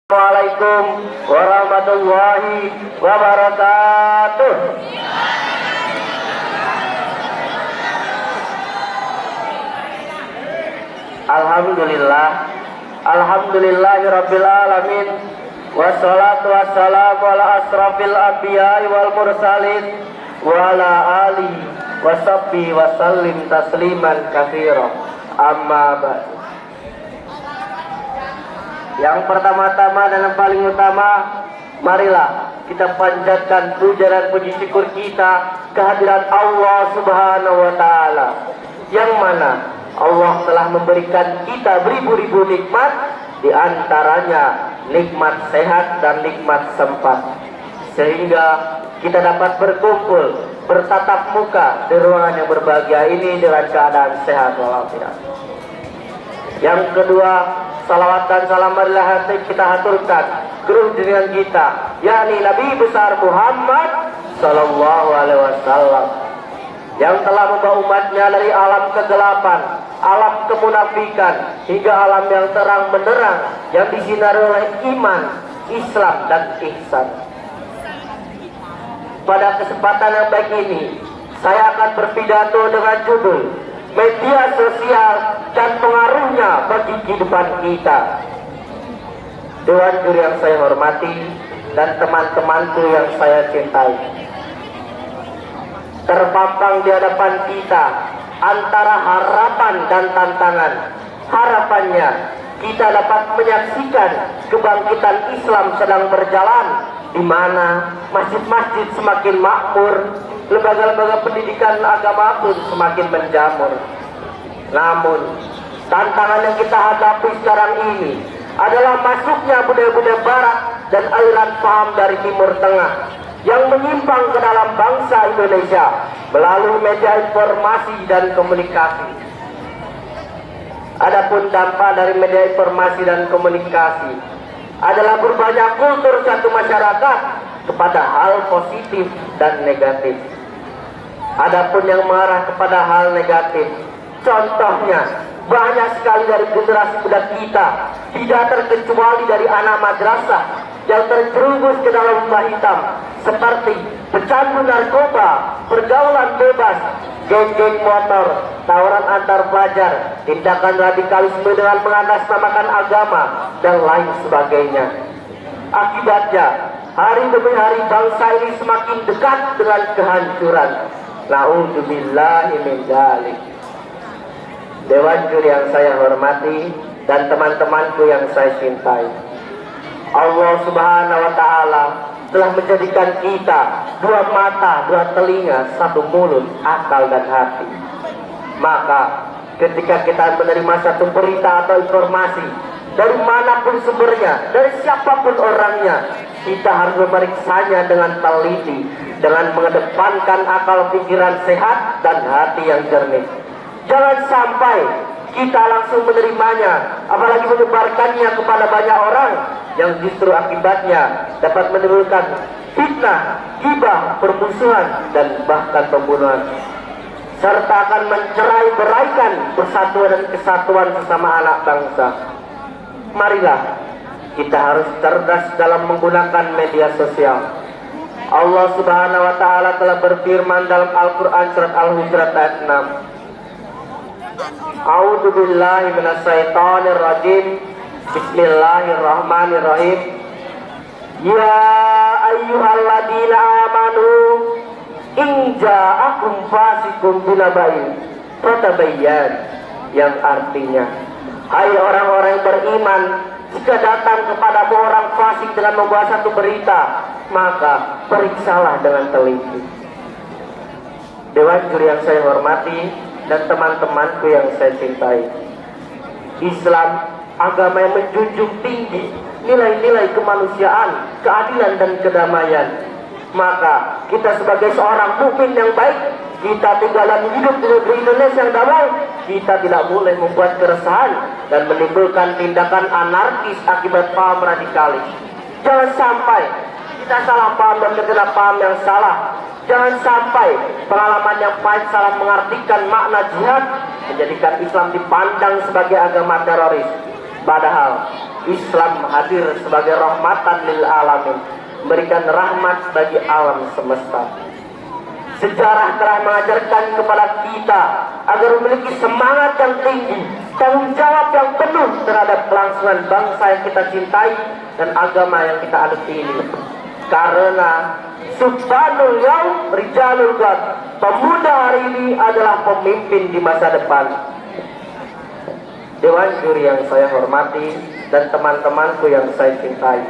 Assalamualaikum warahmatullahi wabarakatuh. Alhamdulillahirabbil alamin. Wassalatu wassalamu ala asrafil anbiya'i wal mursalin wa ala alihi washabbihi wasallim tasliman katsira. Amma ba'd. Yang pertama-tama dan yang paling utama, marilah kita panjatkan puja dan puji syukur kita kehadiran Allah Subhanahu wa taala, yang mana Allah telah memberikan kita beribu-ribu nikmat, di antaranya nikmat sehat dan nikmat sempat, sehingga kita dapat berkumpul bertatap muka di ruangan yang berbahagia ini dengan keadaan sehat walafiat. Yang kedua, salawat dan salam marilah kita haturkan ke junjungan kita, yakni Nabi besar Muhammad sallallahu alaihi wasallam, yang telah membawa umatnya dari alam kegelapan, alam kemunafikan, hingga alam yang terang benderang, yang disinari oleh iman, Islam dan ihsan. Pada kesempatan yang baik ini, saya akan berpidato dengan judul media sosial dan pengaruhnya bagi kehidupan kita. Dewan juri yang saya hormati dan teman-temanku yang saya cintai, terpampang di hadapan kita antara harapan dan tantangan. Harapannya, kita dapat menyaksikan kebangkitan Islam sedang berjalan, di mana masjid-masjid semakin makmur, lembaga-lembaga pendidikan agama pun semakin menjamur. Namun, tantangan yang kita hadapi sekarang ini adalah masuknya budaya-budaya barat dan aliran paham dari Timur Tengah yang menyimpang ke dalam bangsa Indonesia melalui media informasi dan komunikasi. Adapun dampak dari media informasi dan komunikasi adalah berubahnya kultur satu masyarakat kepada hal positif dan negatif. Adapun yang mengarah kepada hal negatif, contohnya banyak sekali dari generasi muda kita, tidak terkecuali dari anak madrasah yang terjerumus ke dalam lembah hitam, seperti pecandu narkoba, pergaulan bebas, geng-geng motor, tawuran antar pelajar, tindakan radikalisme dengan mengatasnamakan agama, dan lain sebagainya. Akibatnya, hari demi hari bangsa ini semakin dekat dengan kehancuran. Na'udzubillahi min dzalik. Dewan juri yang saya hormati dan teman-temanku yang saya cintai, Allah Subhanahu wa taala telah menjadikan kita dua mata, dua telinga, satu mulut, akal dan hati. Maka ketika kita menerima satu berita atau informasi dari manapun sumbernya, dari siapapun orangnya, kita harus memeriksanya dengan teliti, dengan mengedepankan akal pikiran sehat dan hati yang jernih. Jangan sampai kita langsung menerimanya, apalagi menyebarkannya kepada banyak orang, yang justru akibatnya dapat menimbulkan fitnah, ghibah, permusuhan, dan bahkan pembunuhan, serta akan mencerai-beraikan persatuan dan kesatuan sesama anak bangsa. Marilah kita harus cerdas dalam menggunakan media sosial. Allah Subhanahu wa taala telah berfirman dalam Al-Qur'an surat Al-Hujurat ayat 6. A'udzu billahi minasyaitonir rajim. Bismillahirrahmanirrahim. Ya ayyuhalladzina amanu in ja'akum fasiqun binaba'in fatabayyan, yang artinya, hai orang-orang yang beriman, jika datang kepadamu orang fasik dengan membawa satu berita, maka periksalah dengan teliti. Dewan juri yang saya hormati dan teman-temanku yang saya cintai, Islam agama yang menjunjung tinggi nilai-nilai kemanusiaan, keadilan dan kedamaian. Maka kita sebagai seorang mukmin yang baik, kita tinggal dan hidup di negeri Indonesia yang damai, kita tidak boleh membuat keresahan dan menimbulkan tindakan anarkis akibat paham radikalis. Jangan sampai kita salah paham dan terkena paham yang salah. Jangan sampai pengalaman yang pahit salah mengartikan makna jihad, menjadikan Islam dipandang sebagai agama teroris. Padahal Islam hadir sebagai rahmatan lil alamin, memberikan rahmat bagi alam semesta. Sejarah telah mengajarkan kepada kita agar memiliki semangat yang tinggi, tanggung jawab yang penuh terhadap kelangsungan bangsa yang kita cintai dan agama yang kita anut ini. Karena subhanul yaum rijalul ghad, pemuda hari ini adalah pemimpin di masa depan. Dewan juri yang saya hormati dan teman-temanku yang saya cintai,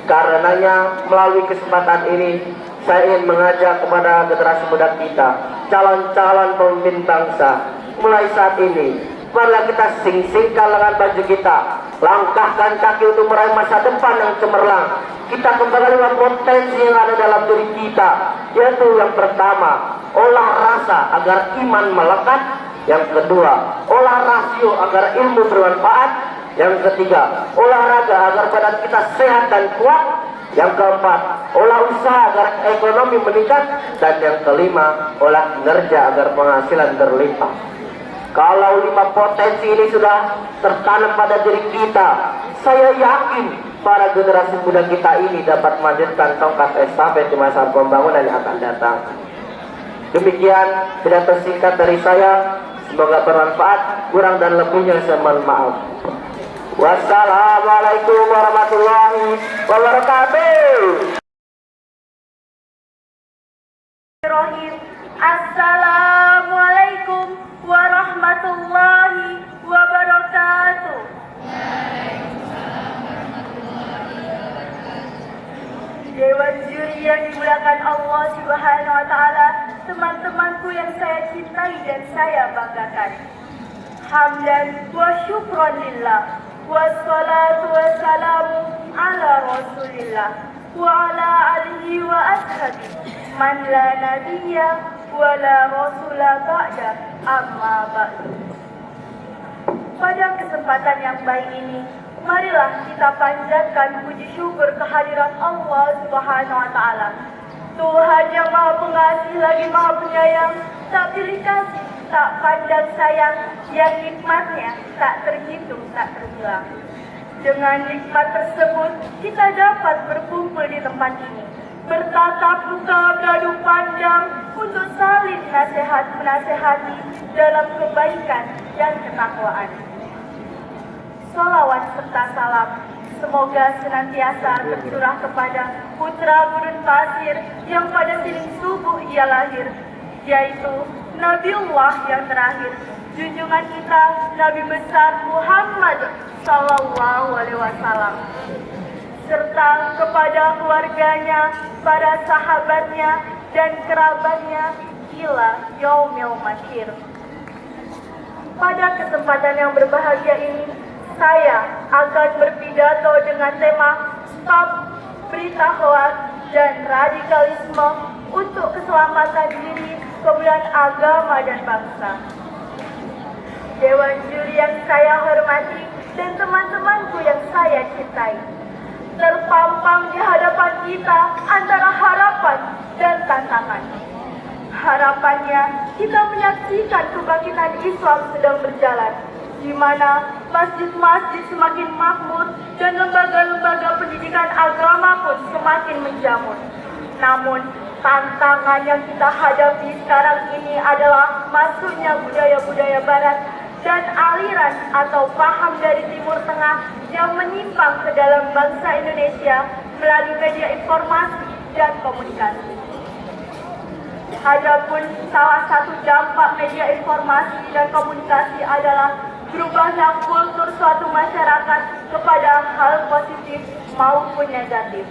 karenanya melalui kesempatan ini saya ingin mengajak kepada generasi muda kita, calon-calon pemimpin bangsa, mulai saat ini marilah kita sing-singkan lengan baju kita, langkahkan kaki untuk meraih masa depan yang cemerlang. Kita kembali dengan potensi yang ada dalam diri kita, yaitu yang pertama, olah rasa agar iman melekat. Yang kedua, olah rasio agar ilmu bermanfaat. Yang ketiga, olahraga agar badan kita sehat dan kuat. Yang keempat, olah usaha agar ekonomi meningkat. Dan yang kelima, olah kinerja agar penghasilan berlimpah. Kalau 5 potensi ini sudah tertanam pada diri kita, saya yakin para generasi muda kita ini dapat melanjutkan tongkat estafet di masa pembangunan yang akan datang. Demikian pidato singkat dari saya. Semoga bermanfaat. Kurang dan lebihnya saya mohon maaf. Wassalamualaikum warahmatullahi wabarakatuh. Assalamualaikum warahmatullahi wabarakatuh. Dewan juri yang dimuliakan Allah Subhanahu wa taala, teman-temanku yang saya cintai dan saya banggakan. Hamdan wa syukran lillah, wassalatu wassalamu ala Rasulillah wa ala alihi wa ashabihi man la nabiyya wa la rasula ba'da, amma ba'du. Pada kesempatan yang baik ini, marilah kita panjatkan puji syukur kehadiran Allah Subhanahu wa taala. Tuhan yang Maha Pengasih lagi Maha Penyayang, tak pilih kasih, tak pandang sayang, yang nikmatnya tak terhitung, tak terbilang. Dengan nikmat tersebut, kita dapat berkumpul di tempat ini, bertatap muka beradu pandang untuk saling menasehati dalam kebaikan dan ketakwaan. Salawat serta salam semoga senantiasa tercurah kepada putra gurun pasir yang pada sining subuh ia lahir, yaitu Nabiullah yang terakhir, junjungan kita Nabi besar Muhammad Sallallahu Alaihi Wasallam, serta kepada keluarganya, para sahabatnya dan kerabatnya ila yaumil masyir. Pada kesempatan yang berbahagia ini, saya akan berpidato dengan tema Stop Berita Hoaks dan Radikalisme untuk Keselamatan Diri, Kemuliaan Agama dan Bangsa. Dewan juri yang saya hormati dan teman-temanku yang saya cintai, terpampang di hadapan kita antara harapan dan tantangan. Harapannya, kita menyaksikan kebangkitan Islam sedang berjalan, di mana masjid-masjid semakin makmur dan lembaga-lembaga pendidikan agama pun semakin menjamur. Namun, tantangan yang kita hadapi sekarang ini adalah masuknya budaya-budaya barat dan aliran atau paham dari Timur Tengah yang menyimpang ke dalam bangsa Indonesia melalui media informasi dan komunikasi. Adapun salah satu dampak media informasi dan komunikasi adalah berubahnya kultur suatu masyarakat kepada hal positif maupun negatif.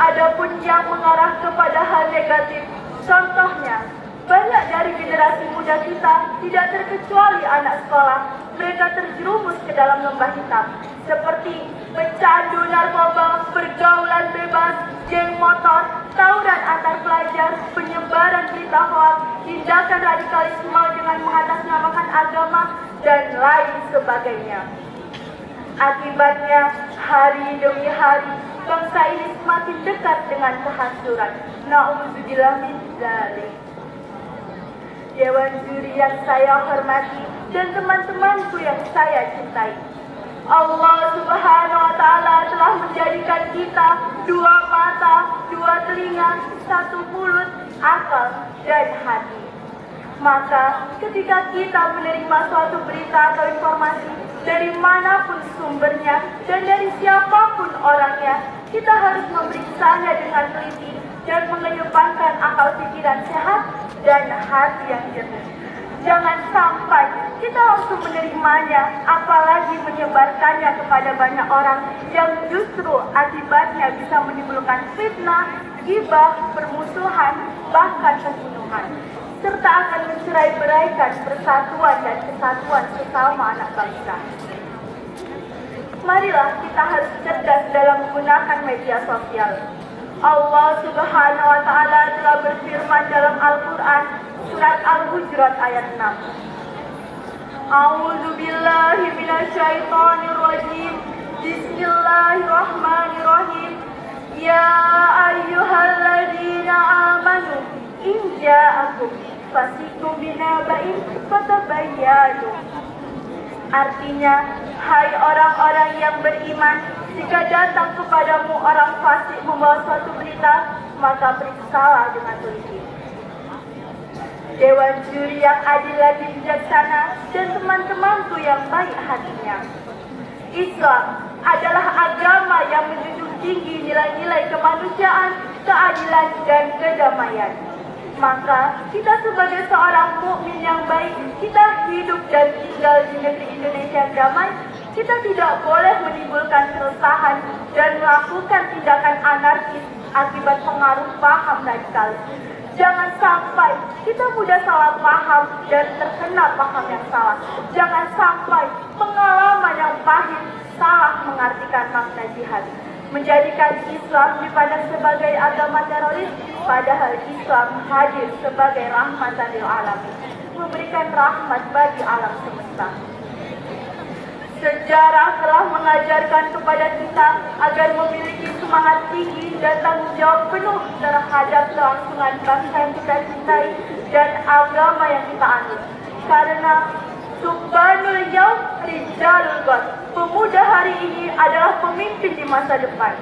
Adapun yang mengarah kepada hal negatif, contohnya, banyak dari generasi muda kita, tidak terkecuali anak sekolah, mereka terjerumus ke dalam lembah hitam, seperti pecandu narkoba, pergaulan bebas, geng motor, tawuran antar pelajar, penyebaran berita hoaks, tindakan radikalisme dengan mengatasnamakan agama, dan lain sebagainya. Akibatnya, hari demi hari, bangsa ini semakin dekat dengan kehancuran. Na'udzubillah min dzalik. Dewan juri yang saya hormati dan teman-temanku yang saya cintai, Allah Subhanahu wa Ta'ala telah menjadikan kita dua mata, dua telinga, satu mulut, akal, dan hati. Maka ketika kita menerima suatu berita atau informasi dari manapun sumbernya dan dari siapapun orangnya, kita harus memeriksanya dengan teliti dan mengedepankan akal pikiran sehat dan hati yang jernih. Jangan sampai kita langsung menerimanya, apalagi menyebarkannya kepada banyak orang yang justru akibatnya bisa menimbulkan fitnah, ghibah, permusuhan, bahkan pembunuhan, serta akan mencerai-beraikan persatuan dan kesatuan sesama anak bangsa. Marilah kita harus cerdas dalam menggunakan media sosial. Allah Subhanahu wa Ta'ala telah berfirman dalam Al-Quran surat Al-Hujurat ayat 6. A'udzu billahi minasyaitonir rajim. Bismillahirrahmanirrahim. Ya ayyuhalladzina amanu in ja'akum fasiqun binaba'in fatabayyanu. Artinya, hai orang-orang yang beriman, jika datang kepadamu orang fasik membawa suatu berita, maka periksalah dengan teliti. Dewan juri yang adil lagi bijaksana dan teman-temanku yang baik hatinya. Islam adalah agama yang menjunjung tinggi nilai-nilai kemanusiaan, keadilan, dan kedamaian. Maka kita sebagai seorang mukmin yang baik, kita hidup dan tinggal di negeri Indonesia yang damai, kita tidak boleh menimbulkan keresahan dan melakukan tindakan anarkis akibat pengaruh paham radikal. Jangan sampai kita mudah salah paham dan terkena paham yang salah. Jangan sampai pengalaman yang pahit salah mengartikan makna jihad, menjadikan Islam dipandang sebagai agama teroris, padahal Islam hadir sebagai rahmatan lil alamin, memberikan rahmat bagi alam semesta. Sejarah telah mengajarkan kepada kita agar memiliki semangat tinggi dan tanggung jawab penuh terhadap kelangsungan bangsa yang kita cintai dan agama yang kita anut. Karena Subhanul Yaum Rijalul Ghad, pemuda hari ini adalah pemimpin di masa depan.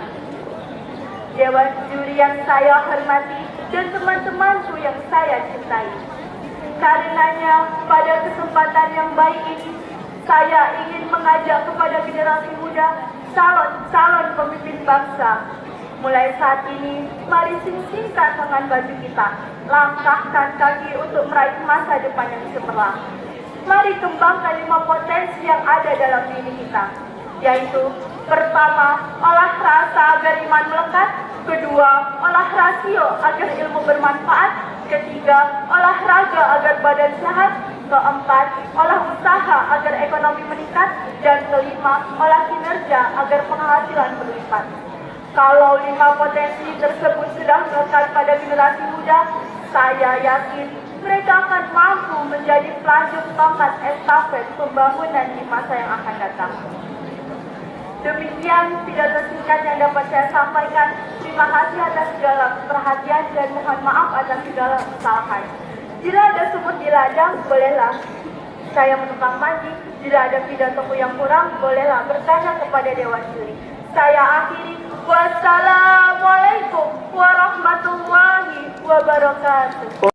Dewan juri yang saya hormati dan teman-temanku yang saya cintai. Karenanya pada kesempatan yang baik ini, saya ingin mengajak kepada generasi muda, calon pemimpin bangsa. Mulai saat ini, mari sing-singkan tangan baju kita, langkahkan kaki untuk meraih masa depan yang cemerlang. Mari kembangkan 5 potensi yang ada dalam diri kita, yaitu pertama, olah rasa agar iman melekat. Kedua, olah rasio agar ilmu bermanfaat. Ketiga, olahraga agar badan sehat. Keempat, olah usaha agar ekonomi meningkat. Dan kelima, olah kinerja agar penghasilan berlipat. Kalau 5 potensi tersebut sudah melekat pada generasi muda, saya yakin mereka akan mampu menjadi pelajur tongkat estafet pembangunan di masa yang akan datang. Demikian pidato singkat yang dapat saya sampaikan. Terima kasih atas segala perhatian dan mohon maaf atas segala kesalahan. Jika ada sumut di ladang, bolehlah saya menumpang mandi. Jika ada pidatoku yang kurang, bolehlah bertanya kepada Dewan Juri. Saya akhiri. Wassalamualaikum warahmatullahi wabarakatuh.